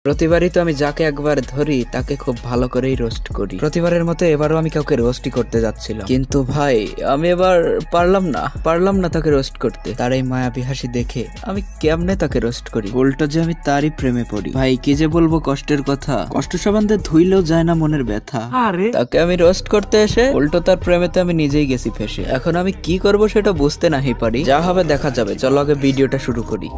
প্রতিবারই তো আমি যাকে একবার ধরি তাকে খুব ভালো করেই রোস্ট করি। প্রতিবারের মতো এবারও আমি কাউকে রোস্টই করতে যাচ্ছিলাম, কিন্তু ভাই আমি এবার পারলাম না তাকে রোস্ট করতে। তার এই মায়াবী হাসি দেখে আমি কেমনে তাকে রোস্ট করি, উল্টো যে আমি তারই প্রেমে পড়ি। ভাই কি যে বলবো কষ্টের কথা, কষ্ট সাবান্ধে ধুইলেও যায় না মনের ব্যথা। তাকে আমি রোস্ট করতে এসে উল্টো তার প্রেমেতে আমি নিজেই গেছি ফেসে। এখন আমি কি করব সেটা বুঝতে নাহি পারি, যা হবে দেখা যাবে। চলো আগে ভিডিওটা শুরু করি।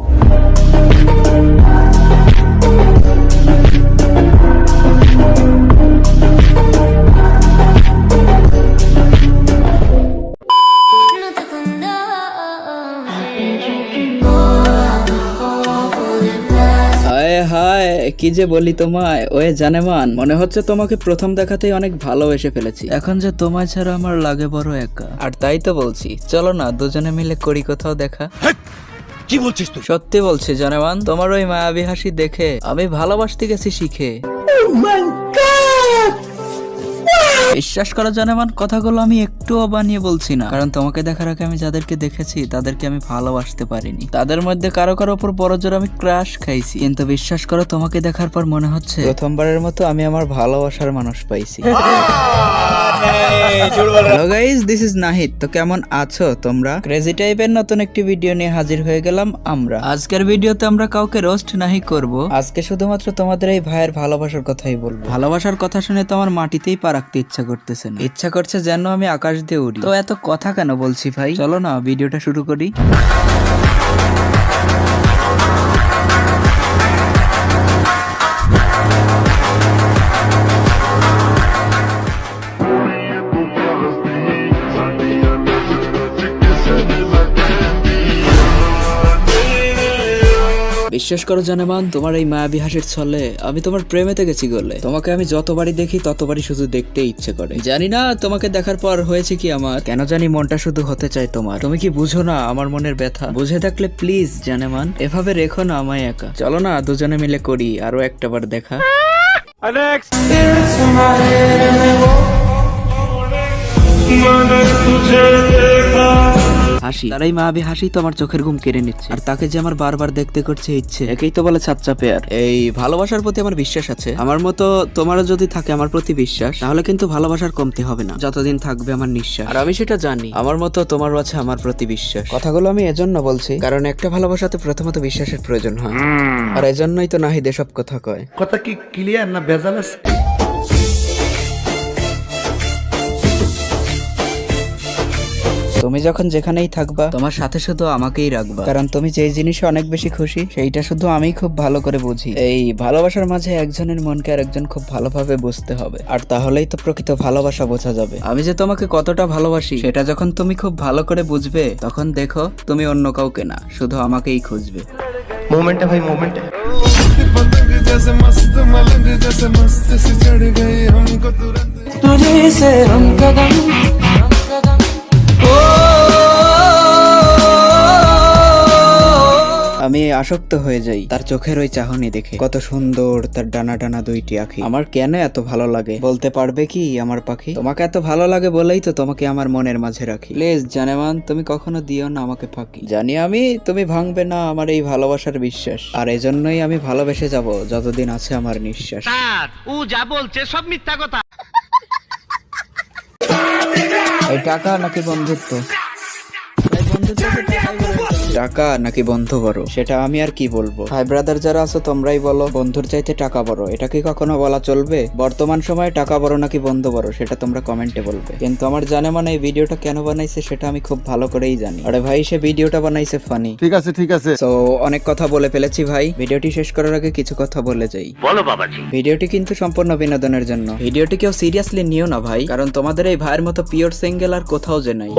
হায় কি যে বলি তোমায়, ওয়ে জানেমান, মনে হচ্ছে তোমাকে প্রথম দেখাতেই অনেক ভালোবেসে ফেলেছি। এখন যে তোমায় ছাড়া আমার লাগে বড় একা। আর তাই তো বলছি, চলো না দুজনে মিলে করি কোথাও দেখা। কি বলছিস তুই? সত্যি বলছি জানেমান, তোমার ওই মায়াবী হাসি দেখে আমি ভালোবাসতে গেছি শিখে। বিশ্বাস করো জানেমান, কথাগুলো আমি একটুও বানিয়ে বলছি না, কারণ তোমাকে দেখার আগে আমি যাদেরকে দেখেছি তাদেরকে আমি ভালোবাসতে পারিনি। তাদের মধ্যে কারো উপর বড় জোর আমি ক্রাশ খাইছি, কিন্তু বিশ্বাস করো তোমাকে দেখার পর মনে হচ্ছে প্রথমবারের মতো আমি আমার ভালোবাসার মানুষ পাইছি। Hello guys, this is Nahid. তো কেমন আছো তোমরা? ক্রেজি টাইপের নতুন একটি ভিডিও নিয়ে হাজির হয়ে গেলাম আমরা। আজকের ভিডিওতে আমরা কাউকে রোস্ট নাহি করব, আজকে শুধুমাত্র তোমাদের এই ভাইয়ের ভালোবাসার কথাই বলবো। ভালোবাসার কথা শুনে তো আমার মাটিতেই পা রাখতে ইচ্ছা করতেছে না, ইচ্ছা করছে যেন আমি আকাশ দিয়ে উড়ি। তো এত কথা কেন বলছি ভাই, চলো না ভিডিওটা শুরু করি। বিশ্বাস করো জানেমান, তোমার এই মায়াবী হাসির ছলে আমি তোমার প্রেমেতে গেছি গলে। তোমাকে আমি যতবারই দেখি ততবারই শুধু দেখতে ইচ্ছে করে। জানি না তোমাকে দেখার পর হয়েছে কি আমার, কেন জানি মনটা শুধু হতে চায় তোমার। তুমি কি বুঝো না আমার মনের ব্যথা? বুঝে থাকলে প্লিজ জানেমান এভাবে রেখো না আমায় একা। চলো না দুজনে মিলে করি আরো একটা বার দেখা। হাসি, তারাই মায়াবী হাসি তো আমার চোখের ঘুম কেড়ে নিচ্ছে, আর তাকে যে আমার বারবার দেখতে করছে ইচ্ছে, একেই তো বলে সাচ্চা পেয়ার। এই ভালোবাসার প্রতি আমার বিশ্বাস আছে, আমার মতো তোমারও যদি থাকে আমার প্রতি বিশ্বাস, তাহলে কিন্তু ভালোবাসার কমতি হবে না যতদিন থাকবে আমার নিঃশ্বাস। আর আমি সেটা জানি, আমার মতো তোমারও আছে আমার প্রতি বিশ্বাস। কথাগুলো আমি এজন্য বলছি কারণ একটা ভালোবাসাতে প্রথমত বিশ্বাসের প্রয়োজন হয়, আর এজন্যই তো নাহিদ এসব কথা কয়। কথা কি ক্লিয়ার না ভেজাল আছে? তুমি যখন যেখানেই থাকবা তোমার সাথে শুধু আমাকেই রাখবা, কারণ তুমি যে জিনিসে অনেক বেশি খুশি সেইটা শুধু আমি খুব ভালো করে বুঝি। এই ভালোবাসার মাঝে একজনের মনকে আর একজন খুব ভালোভাবে বুঝতে হবে, আর তাহলেই তো প্রকৃত ভালোবাসা বোঝা যাবে। আমি যে তোমাকে কতটা ভালোবাসি সেটা যখন তুমি খুব ভালো করে বুঝবে, তখন দেখো তুমি অন্য কাউকে না শুধু আমাকেই খুঁজবে। মোমেন্টে ভাই মোমেন্টে আমি আসক্ত হয়ে যাই তার চোখের ওই চাহনি দেখে। কত সুন্দর তার ডানা ডানা দুইটি আঁখি। আমার কেন এত ভালো লাগে বলতে পারবে কি আমার পাখি? তোমাকে এত ভালো লাগে বলেই তো তোমাকে আমার মনের মাঝে রাখি। প্লিজ জানেমান, তুমি কখনো দিও না আমাকে ফাঁকি। জানি আমি তুমি ভাঙবে না আমার এই ভালোবাসার বিশ্বাস, আর এজন্যই আমি ভালোবেসে যাব যতদিন আছে আমার নিঃশ্বাস। ও যা বলছে সব মিথ্যা কথা। এই টাকা নাকি বন্ধুত্ব? টাকা নাকি বন্ধু বড় সেটা আমি আর কি বলবো। ভাই ব্রাদার যারা আছো তোমরাই বলো, বন্ধুর চাইতে টাকা বড় এটা কি কখনো বলা চলবে? বর্তমান সময়ে টাকা বড় নাকি বন্ধু বড় সেটা তোমরা কমেন্টে বলবে, কিন্তু আমার জানে মানে এই ভিডিওটা কেন বানাইছে সেটা আমি খুব ভালো করেই জানি। আরে ভাই সে ভিডিওটা বানাইছে ফানি। ঠিক আছে ঠিক আছে, তো অনেক কথা বলে ফেলেছি ভাই, ভিডিওটি শেষ করার আগে কিছু কথা বলে যাই। বলো বাবাজি। ভিডিওটি কিন্তু সম্পূর্ণ বিনোদনের জন্য, ভিডিওটি কেউ সিরিয়াসলি নিও না ভাই, কারণ তোমাদের এই ভাইয়ের মতো পিওর সিঙ্গেল আর কোথাও যে নাই।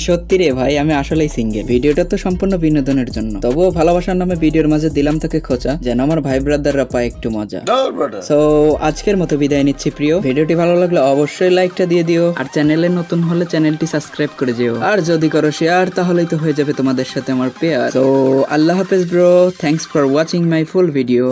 সত্যি রে ভাই, আমি আসলেই সিঙ্গেল। ভিডিওটা তো সম্পূর্ণ বিনোদনের জন্য, তবুও ভালোবাসার নামে ভিডিওর মাঝে দিলাম তাকে খোঁচা, যেন আমার ভাই ব্রাদাররা পায় একটু মজা। সো আজকের মতো বিদায় নিচ্ছি প্রিয়। ভিডিওটি ভালো লাগলে অবশ্যই লাইকটা দিয়ে দিও, আর চ্যানেলে নতুন হলে চ্যানেলটি সাবস্ক্রাইব করে যেও, আর যদি করো শেয়ার তাহলেই তো হয়ে যাবে তোমাদের সাথে আমার পেয়ার। সো আল্লাহ হাফেজ bro, thanks for watching my full video.